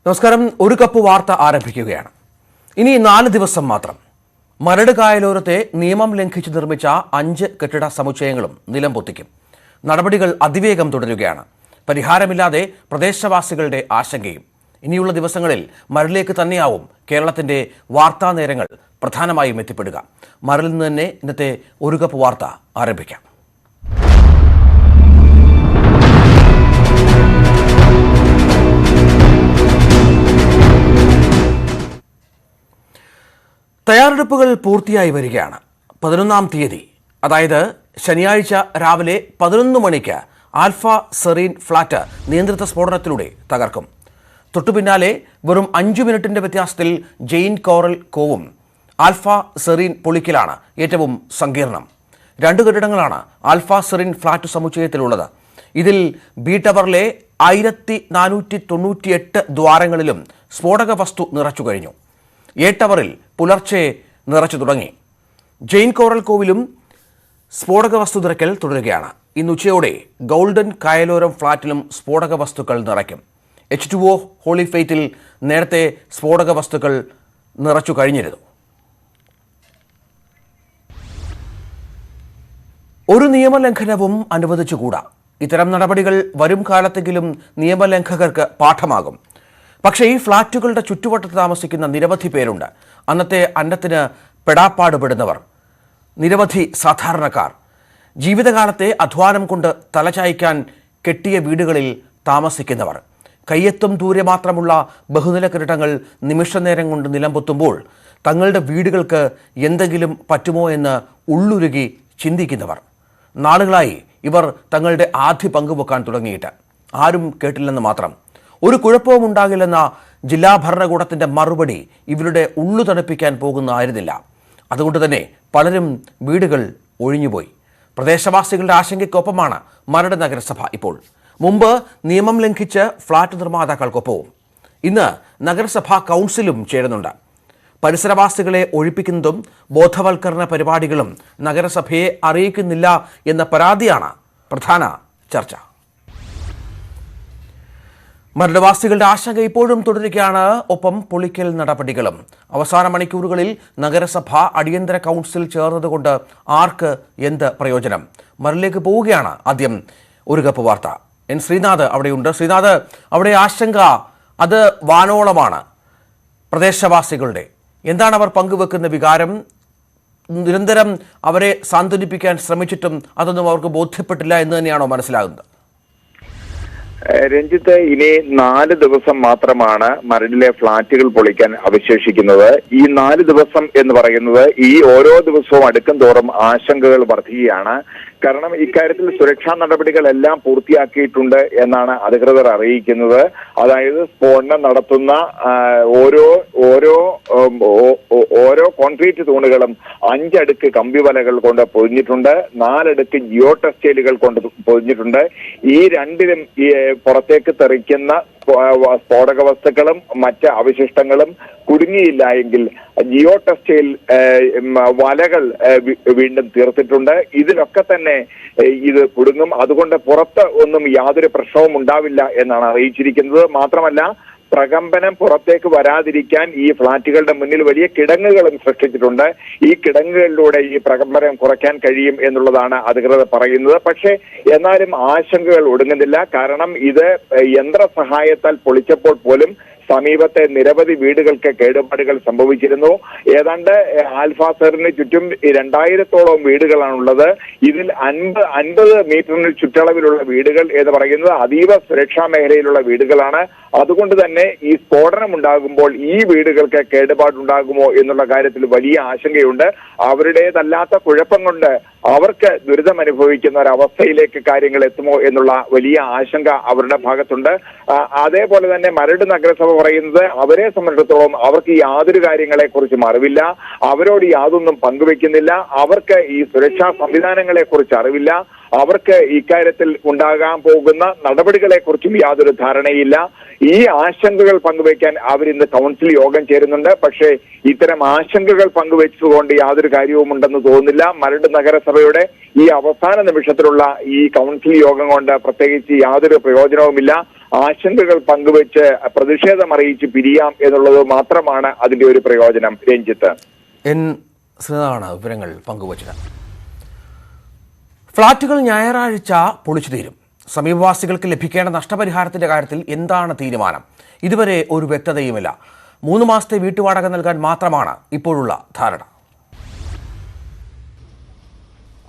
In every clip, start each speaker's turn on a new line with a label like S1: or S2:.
S1: നമസ്കാരം. ഒരു കപ്പ് വാർത്ത ആരംഭിക്കുകയാണ്. ഇനി 4 ദിവസം മാത്രം. മരട് കായലോരത്തെ നിയമം ലംഘിച്ച് നിർമ്മിച്ച 5 കെട്ടിട സമുച്ചയങ്ങളും നിലം പൊത്തിക്കും. നടപടികൾ അതിവേഗം തുടരുകയാണ്. പരിഹാരമില്ലാതെ പ്രദേശവാസികളുടെ ആശങ്കയും. ഇനിയുള്ള ദിവസങ്ങളിൽ മരടിലേക്ക് തന്നെയാവും കേരളത്തിന്റെ വാർത്താ നേരങ്ങൾ പ്രധാനമായും എത്തിപ്പെടുക. മരടിൽ നിന്ന് തന്നെ ഇന്നത്തെ ഒരു കപ്പ് വാർത്ത ആരംഭിക്കാം. തയ്യാറെടുപ്പുകൾ പൂർത്തിയായി വരികയാണ്. 11-ാം തീയതി, അതായത് ശനിയാഴ്ച രാവിലെ 11 മണിക്ക് ആൽഫ സെറീൻ ഫ്ളാറ്റ് നിയന്ത്രിത സ്ഫോടനത്തിലൂടെ തകർക്കും. തൊട്ടുപിന്നാലെ വെറും 5 മിനിറ്റിന്റെ വ്യത്യാസത്തിൽ ജെയിൻ കോറൽ കോവും ആൽഫ സെറീൻ പൊളിക്കലാണ് ഏറ്റവും സങ്കീർണം. 2 കെട്ടിടങ്ങളാണ് ആൽഫ സെറീൻ ഫ്ളാറ്റ് സമുച്ചയത്തിലുള്ളത്. ഇതിൽ ബി ടവറിലെ 1498 ദ്വാരങ്ങളിലും സ്ഫോടക വസ്തു നിറച്ചു കഴിഞ്ഞു. എ ടവറിൽ പുലർച്ചെ നിറച്ചു തുടങ്ങി. ജെയിൻ കോറൽ കോവിലും സ്ഫോടക വസ്തു നിറയ്ക്കൽ തുടരുകയാണ്. ഇന്ന് ഉച്ചയോടെ ഗോൾഡൻ കായലോരം ഫ്ളാറ്റിലും സ്ഫോടക വസ്തുക്കൾ നിറയ്ക്കും. H2O ഹോളി ഫെയ്ത്തിൽ നേരത്തെ സ്ഫോടക വസ്തുക്കൾ നിറച്ചു കഴിഞ്ഞിരുന്നു. ഒരു നിയമലംഘനവും അനുവദിച്ചുകൂടാ. ഇത്തരം നടപടികൾ വരും കാലത്തെങ്കിലും നിയമലംഘകർക്ക് പാഠമാകും. പക്ഷേ ഈ ഫ്ളാറ്റുകളുടെ ചുറ്റുവട്ടത്ത് താമസിക്കുന്ന നിരവധി പേരുണ്ട്. അന്നത്തെ അന്നത്തിന് പെടാപ്പാടുപെടുന്നവർ, നിരവധി സാധാരണക്കാർ, ജീവിതകാലത്തെ അധ്വാനം കൊണ്ട് തലചായ്ക്കാൻ കെട്ടിയ വീടുകളിൽ താമസിക്കുന്നവർ. കയ്യെത്തും ദൂരെ മാത്രമുള്ള ബഹുനില കെട്ടിടങ്ങൾ നിമിഷനേരം കൊണ്ട് നിലംപൊത്തുമ്പോൾ തങ്ങളുടെ വീടുകൾക്ക് എന്തെങ്കിലും പറ്റുമോ എന്ന് ഉള്ളുരുകി ചിന്തിക്കുന്നവർ. നാളുകളായി ഇവർ തങ്ങളുടെ ആദ്യ പങ്കുവെക്കാൻ തുടങ്ങിയിട്ട് ആരും കേട്ടില്ലെന്ന് മാത്രം. ഒരു കുഴപ്പവും ഉണ്ടാകില്ലെന്ന ജില്ലാ ഭരണകൂടത്തിൻ്റെ മറുപടി ഇവരുടെ ഉള്ളു തണുപ്പിക്കാൻ പോകുന്നതായിരുന്നില്ല. അതുകൊണ്ട് തന്നെ പലരും വീടുകൾ ഒഴിഞ്ഞുപോയി. പ്രദേശവാസികളുടെ ആശങ്കയ്ക്കൊപ്പമാണ് മരട് നഗരസഭ ഇപ്പോൾ. മുമ്പ് നിയമം ലംഘിച്ച് ഫ്ളാറ്റ് നിർമ്മാതാക്കൾക്കൊപ്പവും ഇന്ന് നഗരസഭാ കൗൺസിലും ചേരുന്നുണ്ട്. പരിസരവാസികളെ ഒഴിപ്പിക്കുന്നതും ബോധവൽക്കരണ പരിപാടികളും നഗരസഭയെ അറിയിക്കുന്നില്ല എന്ന പരാതിയാണ് പ്രധാന ചർച്ച. മരടുവാസികളുടെ ആശങ്ക ഇപ്പോഴും തുടരുകയാണ്. ഒപ്പം പൊളിക്കൽ നടപടികളും. അവസാന മണിക്കൂറുകളിൽ നഗരസഭ അടിയന്തര കൗൺസിൽ ചേർന്നതുകൊണ്ട് ആർക്ക് എന്ത് പ്രയോജനം? മരടിലേക്ക് പോവുകയാണ് ആദ്യം ഒരു കപ്പ് വാർത്ത. എൻ ശ്രീനാഥ് അവിടെയുണ്ട്. ശ്രീനാഥ്, അവിടെ ആശങ്ക അത് വാനോളമാണ് പ്രദേശവാസികളുടെ. എന്താണ് അവർ പങ്കുവെക്കുന്ന വികാരം? നിരന്തരം അവരെ സാന്ത്വനിപ്പിക്കാൻ ശ്രമിച്ചിട്ടും അതൊന്നും അവർക്ക് ബോധ്യപ്പെട്ടില്ല എന്ന് തന്നെയാണോ മനസ്സിലാകുന്നത്?
S2: രഞ്ജിത്ത്, ഇനി 4 ദിവസം മാത്രമാണ് മരടിലെ ഫ്ളാറ്റുകൾ പൊളിക്കാൻ അവശേഷിക്കുന്നത്. ഈ 4 ദിവസം എന്ന് പറയുന്നത് ഈ ഓരോ ദിവസവും അടുക്കും തോറും ആശങ്കകൾ വർദ്ധിക്കുകയാണ്. കാരണം ഇക്കാര്യത്തിൽ സുരക്ഷാ നടപടികളെല്ലാം പൂർത്തിയാക്കിയിട്ടുണ്ട് എന്നാണ് അധികൃതർ അറിയിക്കുന്നത്. അതായത് സ്ഫോടനം നടത്തുന്ന ഓരോ കോൺക്രീറ്റ് തൂണുകളും 5 അടുക്ക് കമ്പിവലകൾ കൊണ്ട് പൊതിഞ്ഞിട്ടുണ്ട്, 4 അടുക്ക് ജിയോ ടെക്സ്റ്റൈലുകൾ കൊണ്ട് പൊതിഞ്ഞിട്ടുണ്ട്. ഈ രണ്ടിലും പുറത്തേക്ക് തെറിക്കുന്ന സ്ഫോടക വസ്തുക്കളും മറ്റ് അവശിഷ്ടങ്ങളും കുടുങ്ങിയില്ല എങ്കിൽ ജിയോ ടെക്സ്റ്റൈൽ വലകൾ വീണ്ടും തീർത്തിട്ടുണ്ട്. ഇതിലൊക്കെ തന്നെ ഇത് കുടുങ്ങും. അതുകൊണ്ട് പുറത്ത് ഒന്നും യാതൊരു പ്രശ്നവും ഉണ്ടാവില്ല എന്നാണ് അറിയിച്ചിരിക്കുന്നത്. മാത്രമല്ല, പ്രകമ്പനം പുറത്തേക്ക് വരാതിരിക്കാൻ ഈ ഫ്ളാറ്റുകളുടെ മുന്നിൽ വലിയ കിടങ്ങുകളും സൃഷ്ടിച്ചിട്ടുണ്ട്. ഈ കിടങ്ങുകളിലൂടെ ഈ പ്രകമ്പനം കുറയ്ക്കാൻ കഴിയും എന്നുള്ളതാണ് അധികൃതർ പറയുന്നത്. പക്ഷേ എന്നാലും ആശങ്കകൾ ഒടുങ്ങുന്നില്ല. കാരണം ഇത് യന്ത്ര സഹായത്താൽ പൊളിച്ചപ്പോൾ പോലും സമീപത്തെ നിരവധി വീടുകൾക്ക് കേടുപാടുകൾ സംഭവിച്ചിരുന്നു. ഏതാണ്ട് ആൽഫ സെറിന് ചുറ്റും 2000-ഓളം വീടുകളാണുള്ളത്. ഇതിൽ 50 മീറ്ററിന് ചുറ്റളവിലുള്ള വീടുകൾ എന്ന് പറയുന്നത് അതീവ സുരക്ഷാ മേഖലയിലുള്ള വീടുകളാണ്. അതുകൊണ്ട് തന്നെ ഈ സ്ഫോടനം ഉണ്ടാകുമ്പോൾ ഈ വീടുകൾക്ക് കേടുപാടുണ്ടാകുമോ എന്നുള്ള കാര്യത്തിൽ വലിയ ആശങ്കയുണ്ട്. അവരുടേതല്ലാത്ത കുഴപ്പം കൊണ്ട് അവർക്ക് ദുരിതം അനുഭവിക്കുന്ന ഒരവസ്ഥയിലേക്ക് കാര്യങ്ങൾ എത്തുമോ എന്നുള്ള വലിയ ആശങ്ക അവരുടെ ഭാഗത്തുണ്ട്. അതേപോലെ തന്നെ മരട് നഗരസഭ പറയുന്നത് അവരെ സംബന്ധിച്ചിടത്തോളം അവർക്ക് യാതൊരു കാര്യങ്ങളെ കുറിച്ചും അറിവില്ല, അവരോട് യാതൊന്നും പങ്കുവെക്കുന്നില്ല, അവർക്ക് ഈ സുരക്ഷാ സംവിധാനങ്ങളെ കുറിച്ച് അറിവില്ല. അവർക്ക് ഇക്കാര്യത്തിൽ ഉണ്ടാകാൻ പോകുന്ന നടപടികളെ കുറിച്ചും യാതൊരു ധാരണയില്ല. ഈ ആശങ്കകൾ പങ്കുവയ്ക്കാൻ അവരിന്ന് കൗൺസിൽ യോഗം ചേരുന്നുണ്ട്. പക്ഷേ ഇത്തരം ആശങ്കകൾ പങ്കുവെച്ചുകൊണ്ട് യാതൊരു കാര്യവും ഉണ്ടെന്ന് തോന്നുന്നില്ല. മരട് നഗരസഭയുടെ ഈ അവസാന നിമിഷത്തിലുള്ള ഈ കൗൺസിൽ യോഗം കൊണ്ട് പ്രത്യേകിച്ച് യാതൊരു പ്രയോജനവുമില്ല. ആശങ്കകൾ പങ്കുവെച്ച് പ്രതിഷേധം അറിയിച്ച് പിരിയാം എന്നുള്ളത് മാത്രമാണ് അതിന്റെ ഒരു പ്രയോജനം. രഞ്ജിത്ത്
S1: ശ്രീനാണ് വിവരങ്ങൾ പങ്കുവച്ചത്. ഫ്ളാറ്റുകൾ ഞായറാഴ്ച പൊളിച്ചു തീരും. സമീപവാസികൾക്ക് ലഭിക്കേണ്ട നഷ്ടപരിഹാരത്തിന്റെ കാര്യത്തിൽ എന്താണ് തീരുമാനം? ഇതുവരെ ഒരു വ്യക്തതയുമില്ല. 3 മാസത്തെ വീട്ടുവാടക നൽകാൻ മാത്രമാണ് ഇപ്പോഴുള്ള ധാരണ.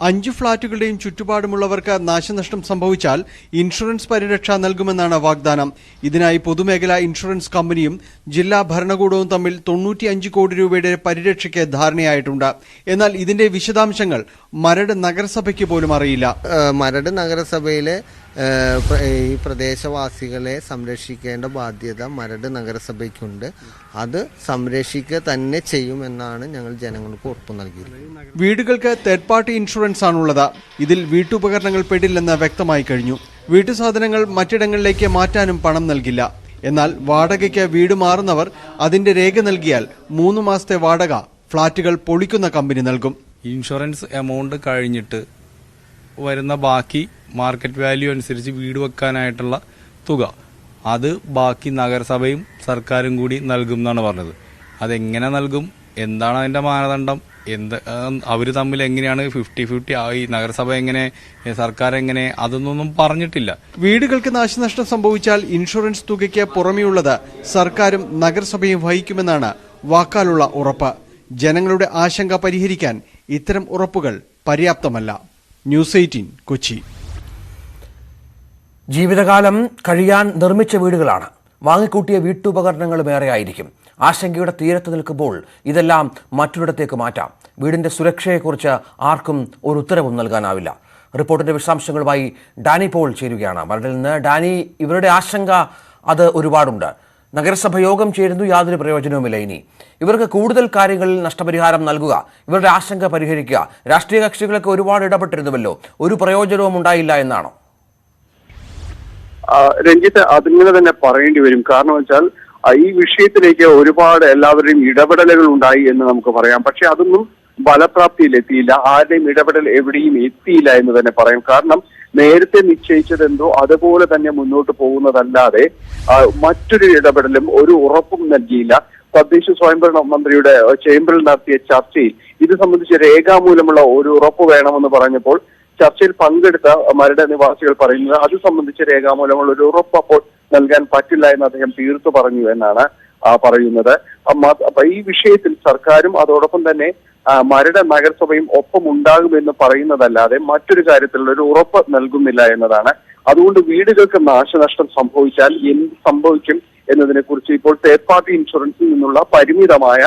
S3: 5 ഫ്ളാറ്റുകളുടെയും ചുറ്റുപാടുമുള്ളവർക്ക് നാശനഷ്ടം സംഭവിച്ചാൽ ഇൻഷുറൻസ് പരിരക്ഷ നൽകുമെന്നാണ് വാഗ്ദാനം. ഇതിനായി പൊതുമേഖലാ ഇൻഷുറൻസ് കമ്പനിയും ജില്ലാ ഭരണകൂടവും തമ്മിൽ 95 കോടി രൂപയുടെ പരിരക്ഷയ്ക്ക് ധാരണയായിട്ടുണ്ട്. എന്നാൽ ഇതിന്റെ വിശദാംശങ്ങൾ മരട് നഗരസഭയ്ക്ക് പോലും അറിയില്ല.
S4: മരട് നഗരസഭയിലെ ഈ പ്രദേശവാസികളെ സംരക്ഷിക്കേണ്ട ബാധ്യത മരട് നഗരസഭയ്ക്കുണ്ട്. അത് സംരക്ഷിക്കുക തന്നെ ചെയ്യുമെന്നാണ് ഞങ്ങൾ ജനങ്ങൾക്ക് ഉറപ്പു നൽകിയത്.
S3: വീടുകൾക്ക് തേർഡ് പാർട്ടി ഇൻഷുറൻസ് ആണുള്ളത്. ഇതിൽ വീട്ടുപകരണങ്ങൾ പെടില്ലെന്ന് വ്യക്തമായി കഴിഞ്ഞു. വീട്ടുസാധനങ്ങൾ മറ്റിടങ്ങളിലേക്ക് മാറ്റാനും പണം നൽകില്ല. എന്നാൽ വാടകയ്ക്ക് വീട് മാറുന്നവർ അതിന്റെ രേഖ നൽകിയാൽ 3 മാസത്തെ വാടക ഫ്ളാറ്റുകൾ പൊളിക്കുന്ന കമ്പനി നൽകും.
S5: ഇൻഷുറൻസ് എമൗണ്ട് കഴിഞ്ഞിട്ട് വരുന്ന ബാക്കി മാർക്കറ്റ് വാല്യൂ അനുസരിച്ച് വീട് വെക്കാനായിട്ടുള്ള തുക അത് ബാക്കി നഗരസഭയും സർക്കാരും കൂടി നൽകും എന്നാണ് പറഞ്ഞത്. അതെങ്ങനെ നൽകും, എന്താണ് അതിൻ്റെ മാനദണ്ഡം, അവർ തമ്മിൽ എങ്ങനെയാണ് 50-50 ആയി, നഗരസഭ എങ്ങനെ, സർക്കാർ എങ്ങനെ, അതൊന്നും പറഞ്ഞിട്ടില്ല.
S3: വീടുകൾക്ക് നാശനഷ്ടം സംഭവിച്ചാൽ ഇൻഷുറൻസ് തുകയ്ക്ക് പുറമെയുള്ളത് സർക്കാരും നഗരസഭയും വഹിക്കുമെന്നാണ് വാക്കാലുള്ള ഉറപ്പ്. ജനങ്ങളുടെ ആശങ്ക പരിഹരിക്കാൻ ഇത്തരം ഉറപ്പുകൾ പര്യാപ്തമല്ല. ന്യൂസ് 18 കൊച്ചി.
S1: ജീവിതകാലം കഴിയാൻ നിർമ്മിച്ച വീടുകളാണ്. വാങ്ങിക്കൂട്ടിയ വീട്ടുപകരണങ്ങളും ഏറെയായിരിക്കും. ആശങ്കയുടെ തീരത്ത് നിൽക്കുമ്പോൾ ഇതെല്ലാം മറ്റൊരിടത്തേക്ക് മാറ്റാം. വീടിന്റെ സുരക്ഷയെക്കുറിച്ച് ആർക്കും ഒരു ഉത്തരവും നൽകാനാവില്ല. റിപ്പോർട്ടിന്റെ വിശദാംശങ്ങളുമായി ഡാനി പോൾ ചേരുകയാണ് മരടിൽ നിന്ന്. ഡാനി, ഇവരുടെ ആശങ്ക അത് ഒരുപാടുണ്ട്. നഗരസഭ യോഗം ചേരുന്നു, യാതൊരു പ്രയോജനവുമില്ല. ഇനി ഇവർക്ക് കൂടുതൽ കാര്യങ്ങളിൽ നഷ്ടപരിഹാരം നൽകുക, ഇവരുടെ ആശങ്ക പരിഹരിക്കുക. രാഷ്ട്രീയ കക്ഷികളൊക്കെ ഒരുപാട് ഇടപെട്ടിരുന്നുവല്ലോ, ഒരു പ്രയോജനവും ഉണ്ടായില്ല എന്നാണോ?
S6: രഞ്ജിത്ത്, അതിങ്ങനെ തന്നെ പറയേണ്ടി വരും. കാരണം വെച്ചാൽ ഈ വിഷയത്തിലേക്ക് ഒരുപാട് എല്ലാവരുടെയും ഇടപെടലുകൾ ഉണ്ടായി എന്ന് നമുക്ക് പറയാം. പക്ഷെ അതൊന്നും ഫലപ്രാപ്തിയിലെത്തിയില്ല. ആരുടെയും ഇടപെടൽ എവിടെയും എത്തിയില്ല എന്ന് തന്നെ പറയാം. കാരണം നേരത്തെ നിശ്ചയിച്ചതെന്തോ അതുപോലെ തന്നെ മുന്നോട്ട് പോകുന്നതല്ലാതെ മറ്റൊരു ഇടപെടലും ഒരു ഉറപ്പും നൽകിയില്ല. തദ്ദേശ സ്വയംഭരണ മന്ത്രിയുടെ ചേംബറിൽ നടത്തിയ ചർച്ചയിൽ ഇത് സംബന്ധിച്ച് രേഖാമൂലമുള്ള ഒരു ഉറപ്പ് വേണമെന്ന് പറഞ്ഞപ്പോൾ ചർച്ചയിൽ പങ്കെടുത്ത മരട് നിവാസികൾ പറയുന്നത് അത് സംബന്ധിച്ച് രേഖാമൂലമുള്ള ഒരു ഉറപ്പ് അപ്പോൾ നൽകാൻ പറ്റില്ല എന്ന് അദ്ദേഹം തീർത്തു പറഞ്ഞു എന്നാണ് പറയുന്നത്. ഈ വിഷയത്തിൽ സർക്കാരും അതോടൊപ്പം തന്നെ മരട് നഗരസഭയും ഒപ്പം ഉണ്ടാകുമെന്ന് പറയുന്നതല്ലാതെ മറ്റൊരു കാര്യത്തിലുള്ള ഒരു ഉറപ്പ് നൽകുന്നില്ല എന്നതാണ്. അതുകൊണ്ട് വീടുകൾക്ക് നാശനഷ്ടം സംഭവിച്ചാൽ എന്ത് സംഭവിക്കും എന്നതിനെ കുറിച്ച് ഇപ്പോൾ തേർഡ് പാർട്ടി ഇൻഷുറൻസിൽ നിന്നുള്ള പരിമിതമായ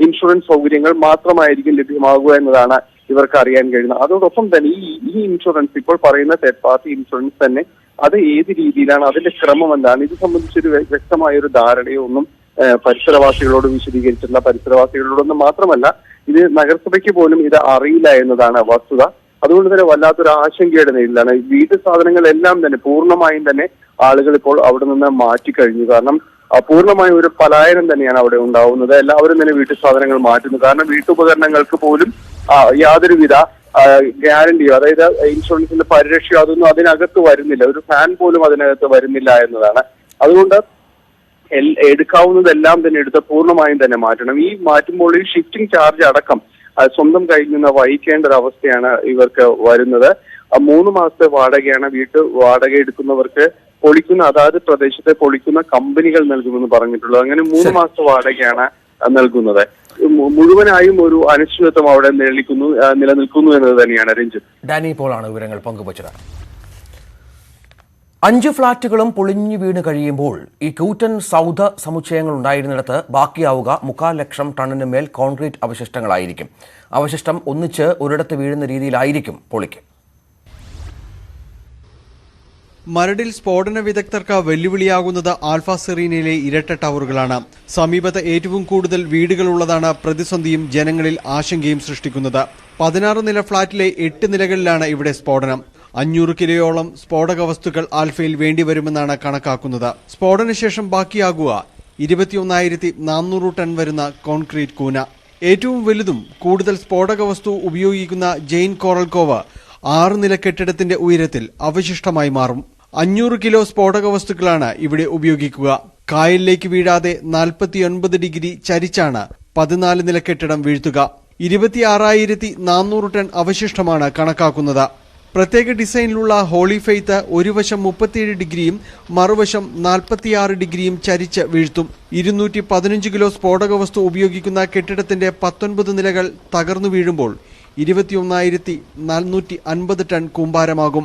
S6: ഇൻഷുറൻസ് സൗകര്യങ്ങൾ മാത്രമായിരിക്കും ലഭ്യമാകുക എന്നതാണ് ഇവർക്ക് അറിയാൻ കഴിയുന്നത്. അതോടൊപ്പം തന്നെ ഈ ഇൻഷുറൻസ് ഇപ്പോൾ പറയുന്ന തേർഡ് പാർട്ടി ഇൻഷുറൻസ് തന്നെ അത് ഏത് രീതിയിലാണ്, അതിന്റെ ക്രമം എന്താണ്, ഇത് സംബന്ധിച്ചൊരു വ്യക്തമായ ഒരു ധാരണയോ ഒന്നും പരിസരവാസികളോട് വിശദീകരിച്ചിട്ടില്ല. പരിസരവാസികളോടൊന്നും മാത്രമല്ല, ഇത് നഗരസഭയ്ക്ക് പോലും ഇത് അറിയില്ല എന്നതാണ് വസ്തുത. അതുകൊണ്ട് തന്നെ വല്ലാത്തൊരു ആശങ്കയുടെ നേരിലാണ്. വീട്ടു സാധനങ്ങളെല്ലാം തന്നെ പൂർണ്ണമായും തന്നെ ആളുകൾ ഇപ്പോൾ അവിടെ നിന്ന് മാറ്റിക്കഴിഞ്ഞു. കാരണം പൂർണ്ണമായ ഒരു പലായനം തന്നെയാണ് അവിടെ ഉണ്ടാവുന്നത്. എല്ലാവരും തന്നെ വീട്ടു സാധനങ്ങൾ മാറ്റുന്നു. കാരണം വീട്ടുപകരണങ്ങൾക്ക് പോലും യാതൊരുവിധ ഗ്യാരണ്ടിയോ, അതായത് ഇൻഷുറൻസിന്റെ പരിരക്ഷയോ അതൊന്നും അതിനകത്ത് വരുന്നില്ല. ഒരു ഫാൻ പോലും അതിനകത്ത് വരുന്നില്ല എന്നതാണ്. അതുകൊണ്ട് എടുക്കാവുന്നതെല്ലാം തന്നെ എടുത്ത് പൂർണ്ണമായും തന്നെ മാറ്റണം. ഈ മാറ്റുമ്പോൾ ഈ ഷിഫ്റ്റിംഗ് ചാർജ് അടക്കം സ്വന്തം കയ്യിൽ നിന്ന് വഹിക്കേണ്ട ഒരു അവസ്ഥയാണ് ഇവർക്ക് വരുന്നത്. 3 മാസത്തെ വാടകയാണ് വീട്ടു വാടക എടുക്കുന്നവർക്ക് പൊളിക്കുന്ന അതാത് പ്രദേശത്തെ പൊളിക്കുന്ന കമ്പനികൾ നൽകുമെന്ന് പറഞ്ഞിട്ടുള്ളത്. അങ്ങനെ 3 മാസത്തെ വാടകയാണ് നൽകുന്നത്. മുഴുവനായും ഒരു അനിശ്ചിതത്വം അവിടെ നിലനിൽക്കുന്നു എന്നത് തന്നെയാണ്. രഞ്ജിത്ത്,
S1: ഡാനി പോളാണ് വിവരങ്ങൾ പങ്കുവച്ചത്. 5 ഫ്ളാറ്റുകളും പൊളിഞ്ഞു വീണ് കഴിയുമ്പോൾ ഈ കൂറ്റൻ സൗധ സമുച്ചയങ്ങൾ ഉണ്ടായിരുന്നിടത്ത് ബാക്കിയാവുക 3/4 ലക്ഷം ടണ്ണിന് മേൽ കോൺക്രീറ്റ് അവശിഷ്ടങ്ങളായിരിക്കും. അവശിഷ്ടം ഒന്നിച്ച് ഒരിടത്ത് വീഴുന്ന രീതിയിലായിരിക്കും പൊളിക്ക്.
S3: മരടിൽ സ്ഫോടന വിദഗ്ധർക്ക് വെല്ലുവിളിയാകുന്നത് ആൽഫ സെറീനയിലെ ഇരട്ട ടവറുകളാണ്. സമീപത്ത് ഏറ്റവും കൂടുതൽ വീടുകളുള്ളതാണ് പ്രതിസന്ധിയും ജനങ്ങളിൽ ആശങ്കയും സൃഷ്ടിക്കുന്നത്. 16 നില ഫ്ളാറ്റിലെ 8 നിലകളിലാണ് ഇവിടെ സ്ഫോടനം. 500 കിലോയോളം സ്ഫോടക വസ്തുക്കൾ ആൽഫയിൽ വേണ്ടിവരുമെന്നാണ് കണക്കാക്കുന്നത്. സ്ഫോടനശേഷം ബാക്കിയാകുക 21,400 ടൺ വരുന്ന കോൺക്രീറ്റ് കൂന. ഏറ്റവും വലുതും കൂടുതൽ സ്ഫോടക വസ്തു ഉപയോഗിക്കുന്ന ജെയിൻ കോറൽ കോവ് 6 നില കെട്ടിടത്തിന്റെ ഉയരത്തിൽ അവശിഷ്ടമായി മാറും. 500 കിലോ സ്ഫോടക വസ്തുക്കളാണ് ഇവിടെ ഉപയോഗിക്കുക. കായലിലേക്ക് വീഴാതെ 49 ഡിഗ്രി ചരിച്ചാണ് 14 നില കെട്ടിടം വീഴ്ത്തുക. 26,400 ടൺ അവശിഷ്ടമാണ് കണക്കാക്കുന്നത്. പ്രത്യേക ഡിസൈനിലുള്ള ഹോളി ഫെയ്ത്ത് ഒരു വശം 37 ഡിഗ്രിയും മറുവശം 46 ഡിഗ്രിയും ചരിച്ച് വീഴ്ത്തും. 215 കിലോ സ്ഫോടക വസ്തു ഉപയോഗിക്കുന്ന കെട്ടിടത്തിന്റെ 19 നിലകൾ തകർന്നു വീഴുമ്പോൾ 21,450 ടൺ കൂമ്പാരമാകും.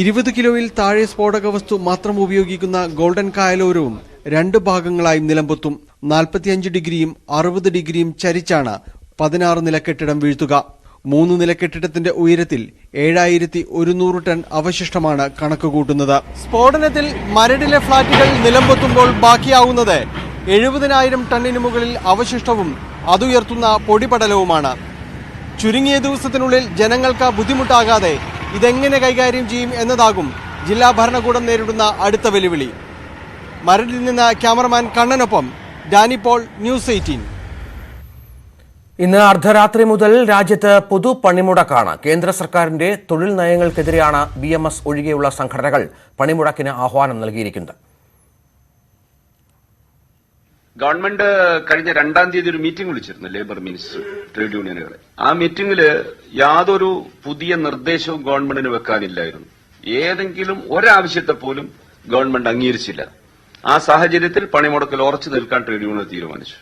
S3: 20 കിലോയിൽ താഴെ സ്ഫോടക വസ്തു മാത്രം ഉപയോഗിക്കുന്ന ഗോൾഡൻ കായലോരവും 2 ഭാഗങ്ങളായി നിലംപൊത്തും. 45 ഡിഗ്രിയും 60 ഡിഗ്രിയും ചരിച്ചാണ് 16 നില കെട്ടിടം വീഴ്ത്തുക. 3 നില കെട്ടിടത്തിന്റെ ഉയരത്തിൽ 7,100 ടൺ അവശിഷ്ടമാണ് കണക്കുകൂട്ടുന്നത്. സ്ഫോടനത്തിൽ മരടിലെ ഫ്ളാറ്റുകൾ നിലംപൊത്തുമ്പോൾ ബാക്കിയാവുന്നത് 70,000 ടണ്ണിന് മുകളിൽ അവശിഷ്ടവും അതുയർത്തുന്ന പൊടിപടലവുമാണ്. ചുരുങ്ങിയ ദിവസത്തിനുള്ളിൽ ജനങ്ങൾക്ക് ബുദ്ധിമുട്ടാകാതെ ഇതെങ്ങനെ കൈകാര്യം ചെയ്യും എന്നതാകും ജില്ലാ ഭരണകൂടം നേരിടുന്ന അടുത്ത വെല്ലുവിളി. മരടിൽ നിന്ന് ക്യാമറമാൻ കണ്ണനൊപ്പം ഡാനി പോൾ, ന്യൂസ് 18.
S1: ഇന്ന് അർദ്ധരാത്രി മുതൽ രാജ്യത്ത് പൊതു പണിമുടക്കാണ്. കേന്ദ്ര സർക്കാരിന്റെ തൊഴിൽ നയങ്ങൾക്കെതിരെയാണ് BMS ഒഴികെയുള്ള സംഘടനകൾ പണിമുടക്കിന് ആഹ്വാനം നൽകിയിരിക്കുന്നത്.
S7: ഗവൺമെന്റ് കഴിഞ്ഞ 2-ാം തീയതി ഒരു മീറ്റിംഗ് വിളിച്ചിരുന്നു, ലേബർ മിനിസ്റ്റർ, ട്രേഡ് യൂണിയനുകളെ. ആ മീറ്റിംഗിൽ യാതൊരു പുതിയ നിർദ്ദേശവും ഗവൺമെന്റിന് വെക്കാനില്ലായിരുന്നു. ഏതെങ്കിലും ഒരാവശ്യത്തെ പോലും ഗവൺമെന്റ് അംഗീകരിച്ചില്ല. ആ സാഹചര്യത്തിൽ പണിമുടക്കിൽ ഉറച്ചു നിൽക്കാൻ ട്രേഡ് യൂണിയൻ തീരുമാനിച്ചു.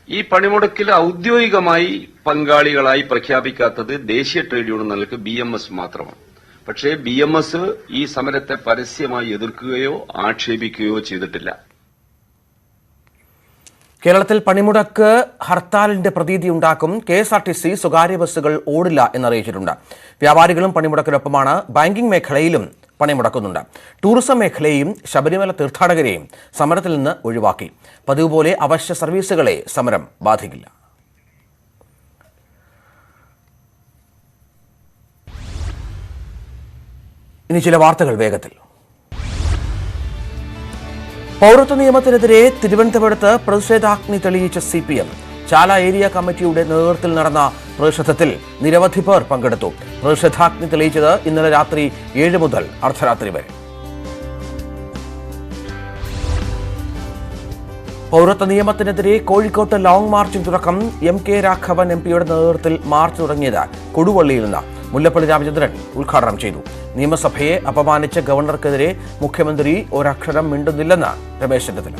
S7: ഈ പണിമുടക്കിൽ ഔദ്യോഗികമായി പങ്കാളികളായി പ്രഖ്യാപിക്കാത്തത് ദേശീയ ട്രേഡ് യൂണിയനുകൾക്ക് BMS മാത്രമാണ്. പക്ഷേ BMS ഈ സമരത്തെ പരസ്യമായി എതിർക്കുകയോ ആക്ഷേപിക്കുകയോ ചെയ്തിട്ടില്ല.
S1: കേരളത്തിൽ പണിമുടക്ക് ഹർത്താലിന്റെ പ്രതീതി ഉണ്ടാക്കും. KSRTC സ്വകാര്യ ബസ്സുകൾ ഓടില്ല എന്നറിയിച്ചിട്ടുണ്ട്. വ്യാപാരികളും പണിമുടക്കിനൊപ്പമാണ്. ബാങ്കിംഗ് മേഖലയിലും പണിമുടക്കുന്നുണ്ട്. ടൂറിസം മേഖലയെയും ശബരിമല തീർത്ഥാടകരെയും സമരത്തിൽ നിന്ന് ഒഴിവാക്കി. പതിവ് പോലെ അവശ്യ സർവീസുകളെ സമരം ബാധിക്കില്ല. ഇനി ചില വാർത്തകൾ വേഗത്തിൽ. പൗരത്വ നിയമത്തിനെതിരെ തിരുവനന്തപുരത്ത് പ്രതിഷേധാഗ്നി തെളിയിച്ച CPM. ചാല ഏരിയ കമ്മിറ്റിയുടെ നേതൃത്വത്തിൽ നടന്ന പ്രതിഷേധത്തിൽ നിരവധി പേർ പങ്കെടുത്തു. പ്രതിഷേധാഗ്നി തെളിയിച്ചത് ഇന്നലെ രാത്രി 7 മുതൽ അർദ്ധരാത്രി വരെ. പൗരത്വ നിയമത്തിനെതിരെ കോഴിക്കോട്ട് ലോങ് മാർച്ചിന് തുടക്കം. MK രാഘവൻ MPയുടെ നേതൃത്വത്തിൽ മാർച്ച് തുടങ്ങിയത് കൊടുവള്ളിയിൽ നിന്ന്. മുല്ലപ്പള്ളി രാമചന്ദ്രൻ ഉദ്ഘാടനം ചെയ്തു. നിയമസഭയെ അപമാനിച്ച ഗവർണർക്കെതിരെ മുഖ്യമന്ത്രി ഒരക്ഷരം മിണ്ടുന്നില്ലെന്ന് രമേശ് ചെന്നിത്തല.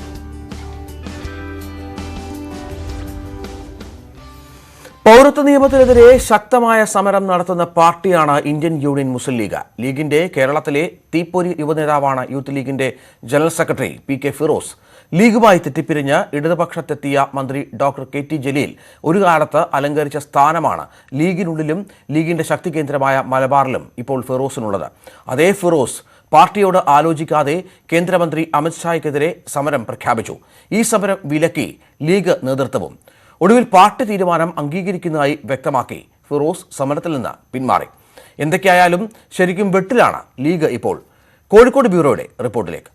S1: പൗരത്വ നിയമത്തിനെതിരെ ശക്തമായ സമരം നടത്തുന്ന പാർട്ടിയാണ് ഇന്ത്യൻ യൂണിയൻ മുസ്ലിം ലീഗ്. ലീഗിന്റെ കേരളത്തിലെ തീപ്പൊരി യുവനേതാവാണ് യൂത്ത് ലീഗിന്റെ ജനറൽ സെക്രട്ടറി PK ഫിറോസ്. ലീഗുമായി തെറ്റിപ്പിരിഞ്ഞ് ഇടതുപക്ഷത്തെത്തിയ മന്ത്രി ഡോക്ടർ KT ജലീൽ ഒരു കാലത്ത് അലങ്കരിച്ച സ്ഥാനമാണ് ലീഗിനുള്ളിലും ലീഗിന്റെ ശക്തി കേന്ദ്രമായ മലബാറിലും ഇപ്പോൾ ഫിറോസിനുള്ളത്. അതേ ഫിറോസ് പാർട്ടിയോട് ആലോചിക്കാതെ കേന്ദ്രമന്ത്രി അമിത്ഷായ്ക്കെതിരെ സമരം പ്രഖ്യാപിച്ചു. ഈ സമരം വിലക്കി ലീഗ് നേതൃത്വവും. ഒടുവിൽ പാർട്ടി തീരുമാനം അംഗീകരിക്കുന്നതായി വ്യക്തമാക്കി ഫിറോസ് സമരത്തിൽ നിന്ന് പിന്മാറി. എന്തൊക്കെയായാലും ശരിക്കും വെട്ടിലാണ് ലീഗ് ഇപ്പോൾ. കോഴിക്കോട് ബ്യൂറോയുടെ റിപ്പോർട്ടിലേക്ക്.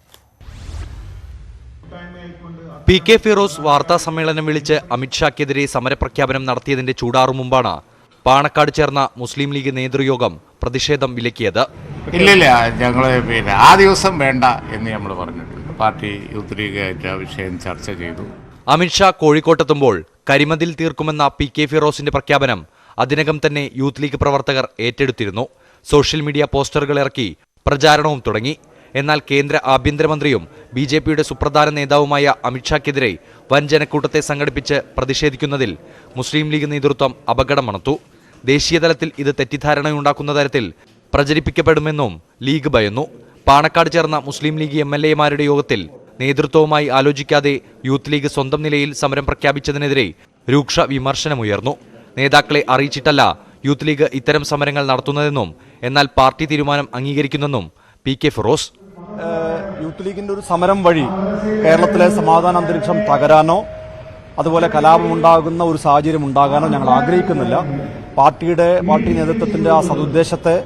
S8: PK ഫിറോസ് വാർത്താ സമ്മേളനം വിളിച്ച് അമിത്ഷാക്കെതിരെ സമരപ്രഖ്യാപനം നടത്തിയതിന്റെ ചൂടാറു മുമ്പാണ് പാണക്കാട് ചേർന്ന മുസ്ലിം ലീഗ് നേതൃയോഗം പ്രതിഷേധം വിലക്കിയത്.
S9: ഇല്ലില്ല, ഞങ്ങൾ ആ ദിവസം വേണ്ട എന്ന് നമ്മൾ പറഞ്ഞിട്ടുണ്ട്. പാർട്ടി യൂത്ത് ലീഗായിട്ട് ആ വിഷയം ചർച്ച ചെയ്തു.
S8: അമിത്ഷാ കോഴിക്കോട്ടെത്തുമ്പോൾ കരിമതിൽ തീർക്കുമെന്ന PK ഫിറോസിന്റെ പ്രഖ്യാപനം അതിനകം തന്നെ യൂത്ത് ലീഗ് പ്രവർത്തകർ ഏറ്റെടുത്തിരുന്നു. സോഷ്യൽ മീഡിയ പോസ്റ്ററുകൾ ഇറക്കി പ്രചാരണവും തുടങ്ങി. എന്നാൽ കേന്ദ്ര ആഭ്യന്തരമന്ത്രിയും BJPയുടെ സുപ്രധാന നേതാവുമായ അമിത്ഷാക്കെതിരെ വൻ ജനക്കൂട്ടത്തെ സംഘടിപ്പിച്ച് പ്രതിഷേധിക്കുന്നതിൽ മുസ്ലിം ലീഗ് നേതൃത്വം അപകടം മണത്തു. ദേശീയതലത്തിൽ ഇത് തെറ്റിദ്ധാരണയുണ്ടാക്കുന്ന തരത്തിൽ പ്രചരിപ്പിക്കപ്പെടുമെന്നും ലീഗ് ഭയന്നു. പാണക്കാട് ചേർന്ന മുസ്ലിം ലീഗ് MLA-മാരുടെ യോഗത്തിൽ നേതൃത്വവുമായി ആലോചിക്കാതെ യൂത്ത് ലീഗ് സ്വന്തം നിലയിൽ സമരം പ്രഖ്യാപിച്ചതിനെതിരെ രൂക്ഷ വിമർശനമുയർന്നു. നേതാക്കളെ അറിയിച്ചിട്ടല്ല യൂത്ത് ലീഗ് ഇത്തരം സമരങ്ങൾ നടത്തുന്നതെന്നും എന്നാൽ പാർട്ടി തീരുമാനം അംഗീകരിക്കുന്നെന്നും PK ഫിറോസ്.
S10: യൂത്ത് ലീഗിന്റെ ഒരു സമരം വഴി കേരളത്തിലെ സമാധാന അന്തരീക്ഷം തകരാനോ അതുപോലെ കലാപമുണ്ടാകുന്ന ഒരു സാഹചര്യം ഉണ്ടാകാനോ ഞങ്ങൾ ആഗ്രഹിക്കുന്നില്ല. പാർട്ടി നേതൃത്വത്തിന്റെ ആ സതുദ്ദേശത്തെ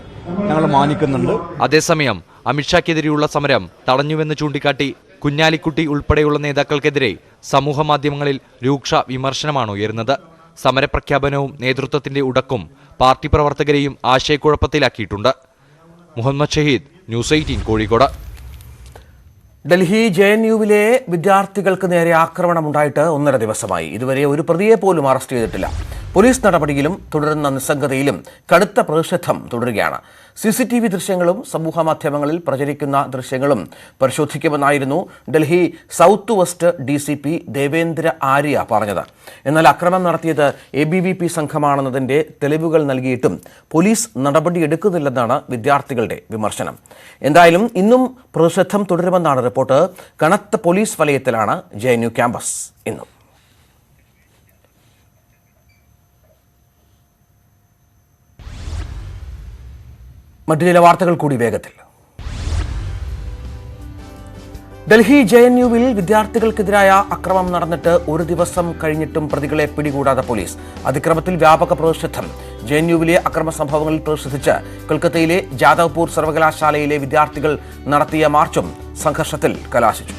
S10: ഞങ്ങൾ മാനിക്കുന്നുണ്ട്.
S8: അതേസമയം അമിത്ഷാക്കെതിരെയുള്ള സമരം തടഞ്ഞുവെന്ന് ചൂണ്ടിക്കാട്ടി കുഞ്ഞാലിക്കുട്ടി ഉൾപ്പെടെയുള്ള നേതാക്കൾക്കെതിരെ സമൂഹമാധ്യമങ്ങളിൽ രൂക്ഷ വിമർശനമാണ് ഉയരുന്നത്. സമരപ്രഖ്യാപനവും നേതൃത്വത്തിന്റെ ഉടക്കും പാർട്ടി പ്രവർത്തകരെയും ആശയക്കുഴപ്പത്തിലാക്കിയിട്ടുണ്ട്. മുഹമ്മദ് ഷഹീദ്, ന്യൂസ് 18 കോഴിക്കോട്.
S1: ഡൽഹി JNUവിലെ വിദ്യാർത്ഥികൾക്ക് നേരെ ആക്രമണമുണ്ടായിട്ട് 1.5 ദിവസമായി. ഇതുവരെ ഒരു പ്രതിയെ പോലും അറസ്റ്റ് ചെയ്തിട്ടില്ല. പോലീസ് നടപടിയിലും തുടരുന്ന നിസ്സംഗതയിലും കടുത്ത പ്രതിഷേധം തുടരുകയാണ്. CCTV ദൃശ്യങ്ങളും സമൂഹമാധ്യമങ്ങളിൽ പ്രചരിക്കുന്ന ദൃശ്യങ്ങളും പരിശോധിക്കുമെന്നായിരുന്നു Delhi south west DCP Devendra Arya പറഞ്ഞത്. എന്നാൽ അക്രമം നടത്തിയത് ABVP സംഘമാണെന്നതിന്റെ തെളിവുകൾ നൽകിയിട്ടും പോലീസ് നടപടിയെടുക്കുന്നില്ലെന്നാണ് വിദ്യാർത്ഥികളുടെ വിമർശനം. എന്തായാലും ഇന്നും പ്രതിഷേധം തുടരുമെന്നാണ് റിപ്പോർട്ട്. കനത്ത പോലീസ് വലയത്തിലാണ് JNU ക്യാമ്പസ് ഇന്നും. മറ്റു ചില വാർത്തകൾ കൂടി വേഗത്തിൽ. ഡൽഹി JNUവിൽ വിദ്യാർത്ഥികൾക്കെതിരായ അക്രമം നടന്നിട്ട് 1 ദിവസം കഴിഞ്ഞിട്ടും പ്രതികളെ പിടികൂടാതെ പോലീസ്. അതിക്രമത്തിൽ വ്യാപക പ്രതിഷേധം. JNUവിലെ അക്രമ സംഭവങ്ങളിൽ പ്രതിഷേധിച്ച് കൊൽക്കത്തയിലെ ജാദവ്പൂർ സർവകലാശാലയിലെ വിദ്യാർത്ഥികൾ നടത്തിയ മാർച്ചും സംഘർഷത്തിൽ കലാശിച്ചു.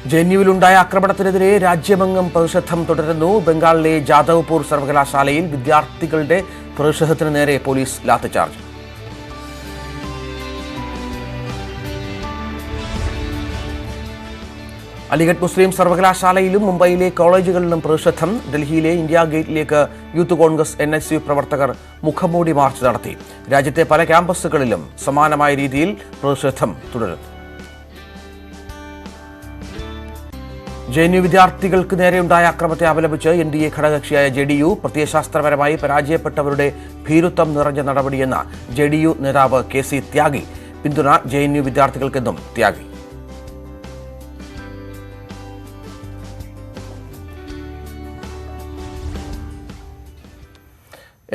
S1: JNUവിലുണ്ടായ ആക്രമണത്തിനെതിരെ രാജ്യമെങ്ങും പ്രതിഷേധം തുടരുന്നു. ബംഗാളിലെ ജാദവ്പൂർ സർവകലാശാലയിൽ വിദ്യാർത്ഥികളുടെ പ്രതിഷേധത്തിന് നേരെ പോലീസ് ലാത്തിചാർജ്. അലിഗഡ് മുസ്ലിം സർവകലാശാലയിലും മുംബൈയിലെ കോളേജുകളിലും പ്രതിഷേധം. ഡൽഹിയിലെ ഇന്ത്യ ഗേറ്റിലേക്ക് യൂത്ത് കോൺഗ്രസ് NSU പ്രവർത്തകർ മുഖംമൂടി മാർച്ച് നടത്തി. രാജ്യത്തെ പല ക്യാമ്പസുകളിലും സമാനമായ രീതിയിൽ പ്രതിഷേധം തുടരുന്നു. JNU വിദ്യാർത്ഥികൾക്ക് നേരെയുണ്ടായ അക്രമത്തെ അപലപിച്ച് NDA ഘടകകക്ഷിയായ JDU പ്രത്യയശാസ്ത്രപരമായി പരാജയപ്പെട്ടവരുടെ ഭീരുത്വം നിറഞ്ഞ നടപടിയെന്ന JDU നേതാവ് KC ത്യാഗി. പിന്തുണ JNU വിദ്യാർത്ഥികൾക്കെന്നും ത്യാഗി.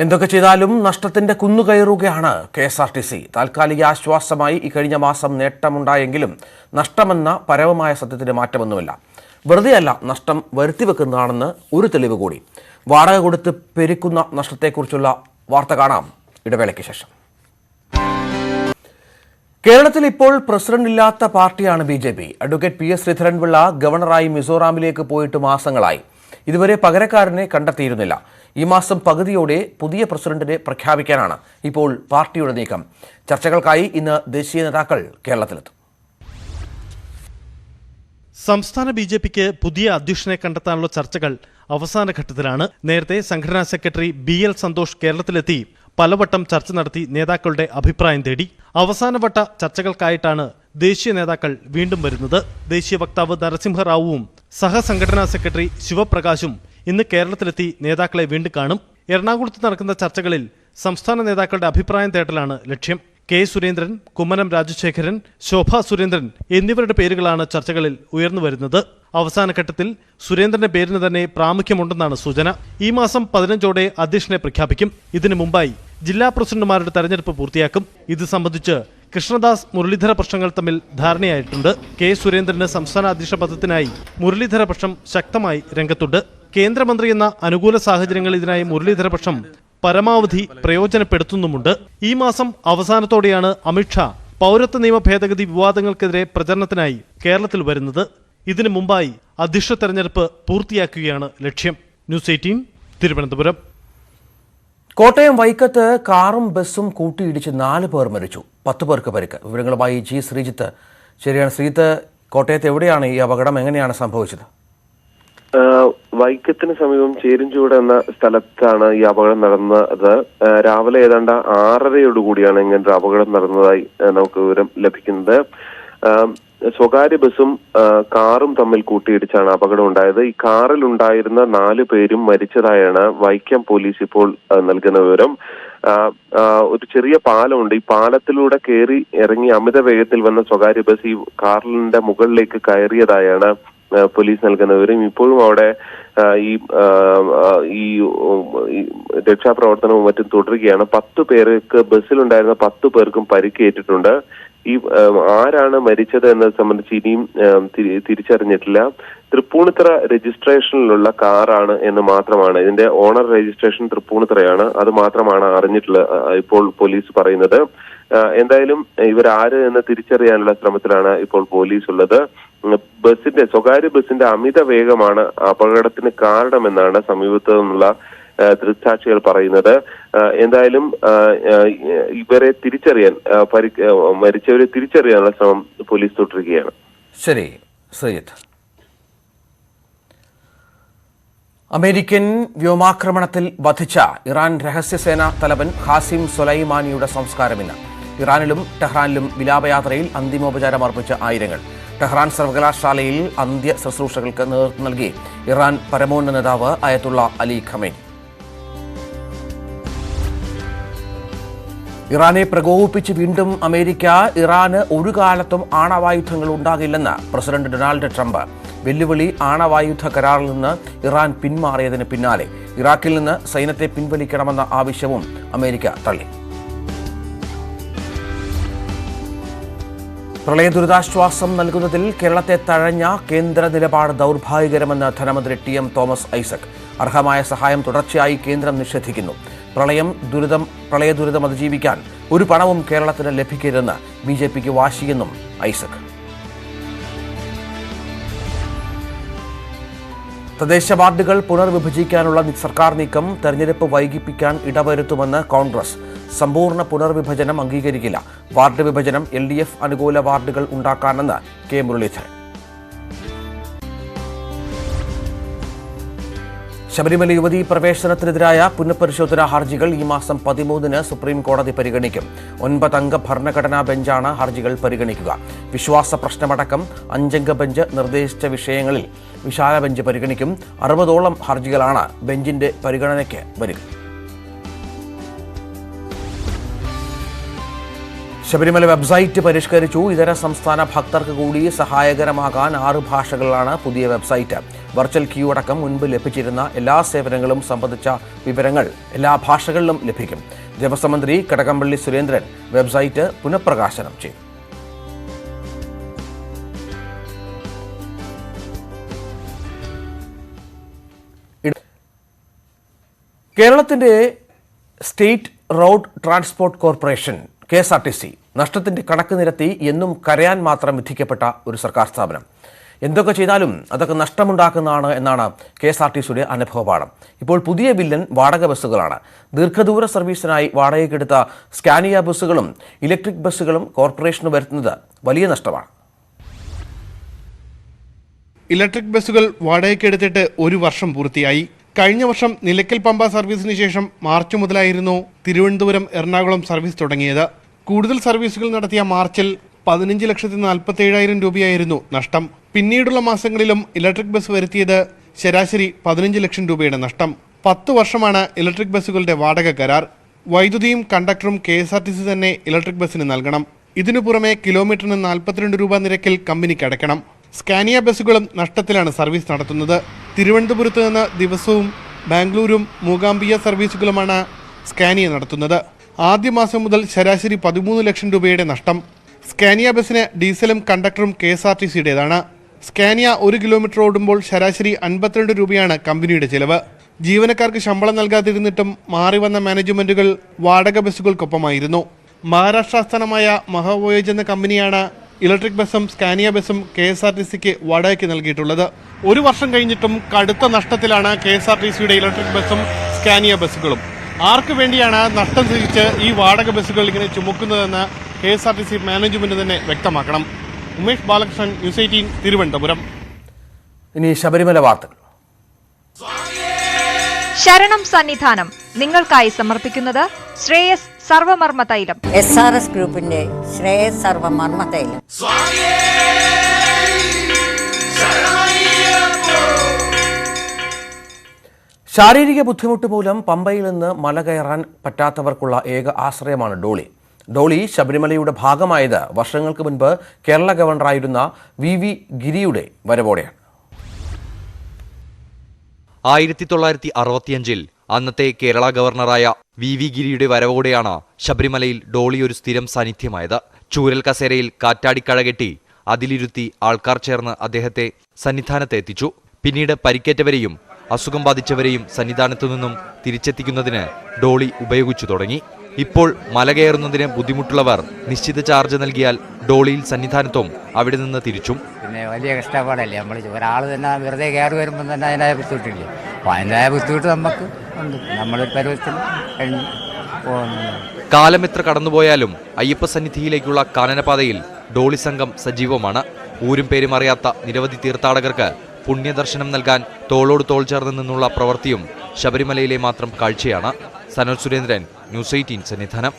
S1: എന്തൊക്കെ ചെയ്താലും നഷ്ടത്തിന്റെ കുന്നുകയറുകയാണ് KSRTC. താൽക്കാലിക ആശ്വാസമായി ഇക്കഴിഞ്ഞ മാസം നേട്ടമുണ്ടായെങ്കിലും നഷ്ടമെന്ന പരമമായ സത്യത്തിന് മാറ്റമൊന്നുമില്ല. വെറുതെയല്ല നഷ്ടം വരുത്തിവെക്കുന്നതാണെന്ന് ഒരു തെളിവ് കൂടി. വാടക കൊടുത്ത് പെരുക്കുന്ന നഷ്ടത്തെക്കുറിച്ചുള്ള വാർത്ത കാണാം ഇടവേളയ്ക്ക് ശേഷം. കേരളത്തിൽ ഇപ്പോൾ പ്രസിഡന്റ് ഇല്ലാത്ത പാർട്ടിയാണ് BJP. അഡ്വക്കേറ്റ് PS ശ്രീധരൻപിള്ള ഗവർണറായി മിസോറാമിലേക്ക് പോയിട്ട് മാസങ്ങളായി. ഇതുവരെ പകരക്കാരനെ കണ്ടെത്തിയിരുന്നില്ല. ഈ മാസം പകുതിയോടെ പുതിയ പ്രസിഡന്റിനെ പ്രഖ്യാപിക്കാനാണ് ഇപ്പോൾ പാർട്ടിയുടെ നീക്കം. ചർച്ചകൾക്കായി ഇന്ന് ദേശീയ നേതാക്കൾ കേരളത്തിലെത്തും.
S11: സംസ്ഥാന BJPക്ക് പുതിയ അധ്യക്ഷനെ കണ്ടെത്താനുള്ള ചർച്ചകൾ അവസാന ഘട്ടത്തിലാണ്. നേരത്തെ സംഘടനാ സെക്രട്ടറി BL സന്തോഷ് കേരളത്തിലെത്തി പലവട്ടം ചർച്ച നടത്തി നേതാക്കളുടെ അഭിപ്രായം തേടി. അവസാനവട്ട ചർച്ചകൾക്കായിട്ടാണ് ദേശീയ നേതാക്കൾ വീണ്ടും വരുന്നത്. ദേശീയ വക്താവ് നരസിംഹ റാവുവും സഹസംഘടനാ സെക്രട്ടറി ശിവപ്രകാശും ഇന്ന് കേരളത്തിലെത്തി നേതാക്കളെ വീണ്ടും കാണും. എറണാകുളത്ത് നടക്കുന്ന ചർച്ചകളിൽ സംസ്ഥാന നേതാക്കളുടെ അഭിപ്രായം തേടലാണ് ലക്ഷ്യം. K. സുരേന്ദ്രൻ, കുമ്മനം രാജശേഖരൻ, ശോഭ സുരേന്ദ്രൻ എന്നിവരുടെ പേരുകളാണ് ചർച്ചകളിൽ ഉയർന്നു വരുന്നത്. അവസാന ഘട്ടത്തിൽ സുരേന്ദ്രന്റെ പേരിന് തന്നെ പ്രാമുഖ്യമുണ്ടെന്നാണ് സൂചന. ഈ മാസം 15ഓടെ അധ്യക്ഷനെ പ്രഖ്യാപിക്കും. ഇതിനു മുമ്പായി ജില്ലാ പ്രസിഡന്റുമാരുടെ തെരഞ്ഞെടുപ്പ് പൂർത്തിയാക്കും. ഇത് സംബന്ധിച്ച് കൃഷ്ണദാസ് മുരളീധര പക്ഷങ്ങൾ തമ്മിൽ ധാരണയായിട്ടുണ്ട്. K. സുരേന്ദ്രന് സംസ്ഥാന അധ്യക്ഷ പദത്തിനായി മുരളീധര പക്ഷം ശക്തമായി രംഗത്തുണ്ട്. കേന്ദ്രമന്ത്രി എന്ന അനുകൂല സാഹചര്യങ്ങൾ ഇതിനായി മുരളീധര പക്ഷം പരമാവധി പ്രയോജനപ്പെടുത്തുന്നുമുണ്ട്. ഈ മാസം അവസാനത്തോടെയാണ് അമിത്ഷാ പൗരത്വ നിയമ ഭേദഗതി വിവാദങ്ങൾക്കെതിരെ പ്രചരണത്തിനായി കേരളത്തിൽ വരുന്നത്. ഇതിനു മുമ്പായി അധ്യക്ഷ തെരഞ്ഞെടുപ്പ് പൂർത്തിയാക്കുകയാണ് ലക്ഷ്യം. ന്യൂസ് 18 തിരുവനന്തപുരം.
S1: കോട്ടയം വൈക്കത്ത് കാറും ബസ്സും കൂട്ടിയിടിച്ച് 4 പേർ മരിച്ചു, 10 പേർക്ക് പരിക്ക്. വിവരങ്ങളുമായി G. ശ്രീജിത്ത്. ശരിയാണ് ശ്രീജിത്ത്, കോട്ടയത്ത് എവിടെയാണ് ഈ അപകടം, എങ്ങനെയാണ് സംഭവിച്ചത്?
S12: വൈക്കത്തിന് സമീപം ചേരുംചൂട് എന്ന സ്ഥലത്താണ് ഈ അപകടം നടന്നത്. രാവിലെ ഏതാണ്ട് 6:30യോടുകൂടിയാണ് ഇങ്ങനൊരു അപകടം നടന്നതായി നമുക്ക് വിവരം ലഭിക്കുന്നത്. സ്വകാര്യ ബസ്സും കാറും തമ്മിൽ കൂട്ടിയിടിച്ചാണ് അപകടം ഉണ്ടായത്. ഈ കാറിൽ ഉണ്ടായിരുന്ന 4 പേരും മരിച്ചതായാണ് വൈക്കം പോലീസ് ഇപ്പോൾ നൽകുന്ന വിവരം. ഒരു ചെറിയ പാലമുണ്ട്. ഈ പാലത്തിലൂടെ കയറി ഇറങ്ങി അമിത വേഗത്തിൽ വന്ന സ്വകാര്യ ബസ് ഈ കാറിന്റെ മുകളിലേക്ക് കയറിയതായാണ് പോലീസ് നൽകുന്ന വിവരം. ഇപ്പോഴും അവിടെ ഈ രക്ഷാപ്രവർത്തനവും മറ്റും തുടരുകയാണ്. 10 പേർക്ക് ബസ്സിലുണ്ടായിരുന്ന 10 പേർക്കും പരിക്കേറ്റിട്ടുണ്ട്. ഈ ആരാണ് മരിച്ചത് എന്നത് സംബന്ധിച്ച് ഇനിയും തിരിച്ചറിഞ്ഞിട്ടില്ല. തൃപ്പൂണിത്തുറ രജിസ്ട്രേഷനിലുള്ള കാറാണ് എന്ന് മാത്രമാണ്, ഇതിന്റെ ഓണർ രജിസ്ട്രേഷൻ തൃപ്പൂണിത്തുറയാണ്, അത് മാത്രമാണ് അറിഞ്ഞിട്ടുള്ളത് ഇപ്പോൾ പോലീസ് പറയുന്നത്. എന്തായാലും ഇവരാര് എന്ന് തിരിച്ചറിയാനുള്ള ശ്രമത്തിലാണ് ഇപ്പോൾ പോലീസ് ഉള്ളത്. സ്വകാര്യ ബസിന്റെ അമിത വേഗമാണ് അപകടത്തിന് കാരണമെന്നാണ് സമീപത്തു നിന്നുള്ള ദൃക്സാക്ഷികൾ പറയുന്നത്. എന്തായാലും ഇവരെ തിരിച്ചറിയാൻ മരിച്ചവരെ തിരിച്ചറിയാനുള്ള ശ്രമം പോലീസ് തുടരുകയാണ്.
S1: ശരി ശ്രീജിത്ത്. അമേരിക്കൻ വ്യോമാക്രമണത്തിൽ വധിച്ച ഇറാൻ രഹസ്യസേനാ തലവൻ ഖാസിം സൊലൈമാനിയുടെ സംസ്കാരമിന്ന്. ഇറാനിലും ടെഹ്റാനിലും വിലാപയാത്രയിൽ അന്തിമോപചാരം അർപ്പിച്ച ആയിരങ്ങൾ. ടെഹ്റാൻ സർവകലാശാലയിൽ അന്ത്യ ശുശ്രൂഷകൾക്ക് നേതൃത്വം നൽകി ഇറാൻ പരമോന്നത നേതാവ് അയത്തുള്ള അലി ഖമേനി. ഇറാനെ പ്രകോപിപ്പിച്ച് വീണ്ടും അമേരിക്ക ഇറാന് ഒരു കാലത്തും ആണവായുധങ്ങൾ ഉണ്ടാകില്ലെന്ന് പ്രസിഡന്റ് ഡൊണാൾഡ് ട്രംപ്. വെല്ലുവിളി ആണവായുധ കരാറിൽ നിന്ന് ഇറാൻ പിന്മാറിയതിന് പിന്നാലെ ഇറാഖിൽ നിന്ന് സൈന്യത്തെ പിൻവലിക്കണമെന്ന ആവശ്യവും അമേരിക്ക തള്ളി. പ്രളയ ദുരിതാശ്വാസം നൽകുന്നതിൽ കേരളത്തെ തഴഞ്ഞ കേന്ദ്ര നിലപാട് ദൗർഭാഗ്യകരമെന്ന് ധനമന്ത്രി ടി.എം. തോമസ് ഐസക്. അർഹമായ സഹായം തുടർച്ചയായി കേന്ദ്രം നിഷേധിക്കുന്നു. പ്രളയ ദുരിതം അതിജീവിക്കാൻ ഒരു പണവും കേരളത്തിന് ലഭിക്കരുതെന്ന് ബിജെപിക്ക് വാശിയെന്നും ഐസക്. തദ്ദേശ വാർഡുകൾ പുനർവിഭജിക്കാനുള്ള സർക്കാർ നീക്കം തെരഞ്ഞെടുപ്പ് വൈകിപ്പിക്കാൻ ഇടവരുത്തുമെന്ന് കോൺഗ്രസ്. സമ്പൂർണ്ണ പുനർവിഭജനം അംഗീകരിക്കില്ല. വാർഡ് വിഭജനം LDF അനുകൂല വാർഡുകൾ ഉണ്ടാക്കാനെന്ന് കെ മുരളീധരൻ. ശബരിമല യുവതീ പ്രവേശനത്തിനെതിരായ പുനഃപരിശോധനാ ഹർജികൾ ഈ മാസം 13-ന് സുപ്രീം കോടതി പരിഗണിക്കും. 9-അംഗ ഭരണഘടനാ ബെഞ്ചാണ് ഹർജികൾ പരിഗണിക്കുക. വിശ്വാസ പ്രശ്നമടക്കം 5-അംഗ ബെഞ്ച് നിർദ്ദേശിച്ച വിഷയങ്ങളിൽ വിശാല ബെഞ്ച് പരിഗണിക്കും. 60ഓളം ഹർജികളാണ് ബെഞ്ചിന്റെ പരിഗണനയ്ക്ക് വരിക. ശബരിമല വെബ്സൈറ്റ് പരിഷ്കരിച്ചു. ഇതര സംസ്ഥാന ഭക്തർക്ക് കൂടി സഹായകരമാകാൻ 6 ഭാഷകളിലാണ് പുതിയ വെബ്സൈറ്റ്. വെർച്വൽ ക്യൂ അടക്കം മുൻപ് ലഭിച്ചിരുന്ന എല്ലാ സേവനങ്ങളും സംബന്ധിച്ച വിവരങ്ങൾ എല്ലാ ഭാഷകളിലും ലഭിക്കും. ദേവസ്വം മന്ത്രി കടകംപള്ളി സുരേന്ദ്രൻ വെബ്സൈറ്റ് പുനഃപ്രകാശനം ചെയ്തു. കേരളത്തിന്റെ state road transport corporation KSRTC നഷ്ടത്തിന്റെ കണക്ക് നിരത്തി എന്നും കരയാൻ മാത്രം വിധിക്കപ്പെട്ട ഒരു സർക്കാർ സ്ഥാപനം. എന്തൊക്കെ ചെയ്താലും അതൊക്കെ നഷ്ടമുണ്ടാക്കുന്നതാണ് എന്നാണ് KSRTCയുടെ അനുഭവപാഠം. ഇപ്പോൾ പുതിയ വില്ലൻ വാടക ബസ്സുകളാണ്. ദീർഘദൂര സർവീസിനായി വാടകയ്ക്കെടുത്ത സ്കാനിയ ബസ്സുകളും ഇലക്ട്രിക് ബസ്സുകളും കോർപ്പറേഷന് വരുത്തുന്നത് വലിയ നഷ്ടമാണ്.
S13: ഇലക്ട്രിക് ബസ്സുകൾ വാടകയ്ക്കെടുത്തിട്ട് 1 വർഷം പൂർത്തിയായി. കഴിഞ്ഞ വർഷം നിലയ്ക്കൽ പമ്പ സർവീസിന് ശേഷം മാർച്ച് മുതലായിരുന്നു തിരുവനന്തപുരം എറണാകുളം സർവീസ് തുടങ്ങിയത്. കൂടുതൽ സർവീസുകൾ നടത്തിയ മാർച്ചിൽ 15,47,000 രൂപയായിരുന്നു നഷ്ടം. പിന്നീടുള്ള മാസങ്ങളിലും ഇലക്ട്രിക് ബസ് വരുത്തിയത് ശരാശരി 15 ലക്ഷം രൂപയുടെ നഷ്ടം. 10 വർഷമാണ് ഇലക്ട്രിക് ബസ്സുകളുടെ വാടക കരാർ. വൈദ്യുതിയും കണ്ടക്ടറും KSRTC തന്നെ ഇലക്ട്രിക് ബസ്സിന് നൽകണം. ഇതിനു പുറമെ കിലോമീറ്ററിന് 42 രൂപ നിരക്കിൽ കമ്പനിക്ക് അടയ്ക്കണം. സ്കാനിയ ബസ്സുകളും നഷ്ടത്തിലാണ് സർവീസ് നടത്തുന്നത്. തിരുവനന്തപുരത്ത് നിന്ന് ദിവസവും ബാംഗ്ലൂരും മൂകാംബിയ സർവീസുകളുമാണ് സ്കാനിയ നടത്തുന്നത്. ആദ്യ മാസം മുതൽ ശരാശരി 13 ലക്ഷം രൂപയുടെ നഷ്ടം. സ്കാനിയ ബസ്സിന് ഡീസലും കണ്ടക്ടറും KSRTCയുടേതാണ്. സ്കാനിയ 1 കിലോമീറ്റർ ഓടുമ്പോൾ ശരാശരി 52 രൂപയാണ് കമ്പനിയുടെ ചെലവ്. ജീവനക്കാർക്ക് ശമ്പളം നൽകാതിരുന്നിട്ടും മാറി വന്ന മാനേജ്മെന്റുകൾ വാടക ബസ്സുകൾക്കൊപ്പമായിരുന്നു. മഹാരാഷ്ട്ര ആസ്ഥാനമായ മഹാവോയേജ് എന്ന കമ്പനിയാണ് ഇലക്ട്രിക് ബസ്സും സ്കാനിയ ബസ്സും KSRTCക്ക് വാടകയ്ക്ക് നൽകിയിട്ടുള്ളത്. 1 വർഷം കഴിഞ്ഞിട്ടും കടുത്ത നഷ്ടത്തിലാണ് KSRTCയുടെ ഇലക്ട്രിക് ബസ്സും സ്കാനിയ ബസ്സുകളും. ആർക്ക് വേണ്ടിയാണ് നഷ്ടം സഹിച്ച് ഈ വാടക ബസ്സുകൾ ഇങ്ങനെ ചുമക്കുന്നതെന്ന് KSRTC മാനേജ്മെന്റ് തന്നെ വ്യക്തമാക്കണം. ഉമേഷ് ബാലകൃഷ്ണൻ, ന്യൂസ് 18, തിരുവനന്തപുരം.
S1: ഇനി ശബരിമല വാർത്തകൾ.
S14: ശരണം സന്നിധാനം നിങ്ങൾക്കായി സമർപ്പിക്കുന്നത് ശ്രേയസ് സർവമർമ്മ തൈലം.
S15: SRS ഗ്രൂപ്പിന്റെ ശ്രേയസ് സർവമർമ്മ തൈലം.
S1: ശാരീരിക ബുദ്ധിമുട്ട് മൂലം പമ്പയിൽ നിന്ന് മല കയറാൻ പറ്റാത്തവർക്കുള്ള ഏക ആശ്രയമാണ് ഡോളി. ഡോളി ശബരിമലയുടെ ഭാഗമായത് വർഷങ്ങൾക്ക് മുൻപ് കേരള ഗവർണറായിരുന്ന VV ഗിരിയുടെ വരവോടെയാണ്.
S8: 1965-ൽ അന്നത്തെ കേരള ഗവർണറായ VV ഗിരിയുടെ വരവോടെയാണ് ശബരിമലയിൽ ഡോളി ഒരു സ്ഥിരം സാന്നിധ്യമായത്. ചൂരൽ കസേരയിൽ കാറ്റാടിക്കഴ കെട്ടി അതിലിരുത്തി ആൾക്കാർ ചേർന്ന് അദ്ദേഹത്തെ സന്നിധാനത്ത് എത്തിച്ചു. പിന്നീട് പരിക്കേറ്റവരെയും അസുഖം ബാധിച്ചവരെയും സന്നിധാനത്തു നിന്നും തിരിച്ചെത്തിക്കുന്നതിന് ഡോളി ഉപയോഗിച്ചു തുടങ്ങി. ഇപ്പോൾ മല കയറുന്നതിന് ബുദ്ധിമുട്ടുള്ളവർ നിശ്ചിത ചാർജ് നൽകിയാൽ ഡോളിയിൽ സന്നിധാനത്തും അവിടെ നിന്ന് തിരിച്ചും.
S16: പിന്നെ വലിയ കഷ്ടപ്പാടല്ലേ, നമ്മൾ ഒരാൾ തന്നെ വെറുതെ കയറി വരുമ്പോൾ തന്നെ അതിനായ ബുദ്ധിമുട്ടില്ലേ. അപ്പോൾ അതിനായ ബുദ്ധിമുട്ട് നമുക്ക് ഉണ്ട്. നമ്മളൊരു പരുവത്തിൽ പോകുന്നു.
S8: കാലം എത്ര കടന്നുപോയാലും അയ്യപ്പ സന്നിധിയിലേക്കുള്ള കാനനപാതയിൽ ഡോളി സംഘം സജീവമാണ്. ഊരും പേരും അറിയാത്ത നിരവധി തീർത്ഥാടകർക്ക് പുണ്യദർശനം നൽകാൻ തോളോട് തോൾ ചേർന്ന് നിന്നുള്ള പ്രവൃത്തിയും ശബരിമലയിലെ മാത്രം കാഴ്ചയാണ്. സനോജ് സുരേന്ദ്രൻ, ന്യൂസ് 18 സന്നിധാനം.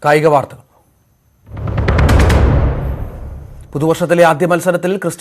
S1: കായിക വാർത്തകൾ. പുതുവർഷത്തിലെ ആദ്യ മത്സരത്തിൽ ക്രിസ്ത്യാനോ